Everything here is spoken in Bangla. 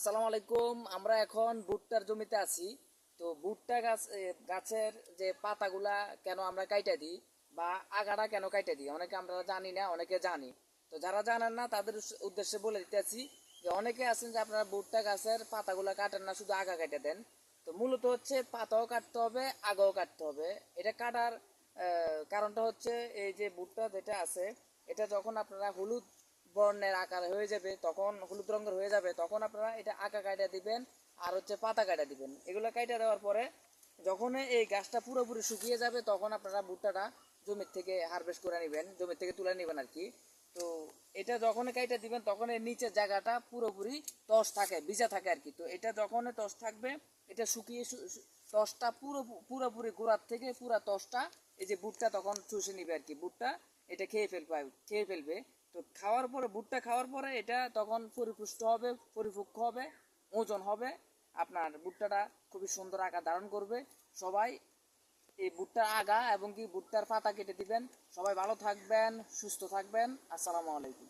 আসসালামু আলাইকুম। আমরা এখন ভুট্টার জমিতে আছি। তো ভুট্টা গাছের যে পাতাগুলা কেন আমরা কাইটা দিই বা আগাটা কেন কাইটা দিই, অনেকে আমরা জানি না, অনেকে জানি। তো যারা জানেন না তাদের উদ্দেশ্যে বলে দিতেছি যে অনেকে আছেন যে আপনারা ভুট্টা গাছের পাতাগুলা কাটেন না, শুধু আগা কাটে দেন। তো মূলত হচ্ছে পাতাও কাটতে হবে, আগাও কাটতে হবে। এটা কাটার কারণটা হচ্ছে এই যে ভুট্টা যেটা আছে, এটা যখন আপনারা হলুদ বর্ণের আকার হয়ে যাবে, তখন হলুদ রঙের হয়ে যাবে, তখন আপনারা এটা আঁকা কাটা দিবেন আর হচ্ছে পাতা কাটা দিবেন। এগুলো কাটা দেওয়ার পরে যখন এই গাছটা পুরোপুরি শুকিয়ে যাবে, তখন আপনারা ভুট্টাটা জমির থেকে হারভেস্ট করে নেবেন, জমির থেকে তুলে নেবেন আর কি। তো এটা যখন কাইটা দিবেন তখন এর নিচের জায়গাটা পুরোপুরি তস থাকে, ভিজা থাকে আর কি। তো এটা যখন তস থাকবে, এটা শুকিয়ে তসটা পুরোপুরি গোড়ার থেকে পুরা তসটা এই যে ভুট্টা তখন চুষে নিবে আর কি। ভুট্টা এটা খেয়ে ফেলবে। তো খাওয়ার পরে, ভুট্টা খাওয়ার পরে এটা তখন পরিপুষ্ট হবে, পরিপক্ক হবে, ওজন হবে। আপনার ভুট্টাটা খুবই সুন্দর আকার ধারণ করবে। সবাই এই ভুট্টার আগা এবং কি ভুট্টার পাতা কেটে দিবেন। সবাই ভালো থাকবেন, সুস্থ থাকবেন। আসসালামু আলাইকুম।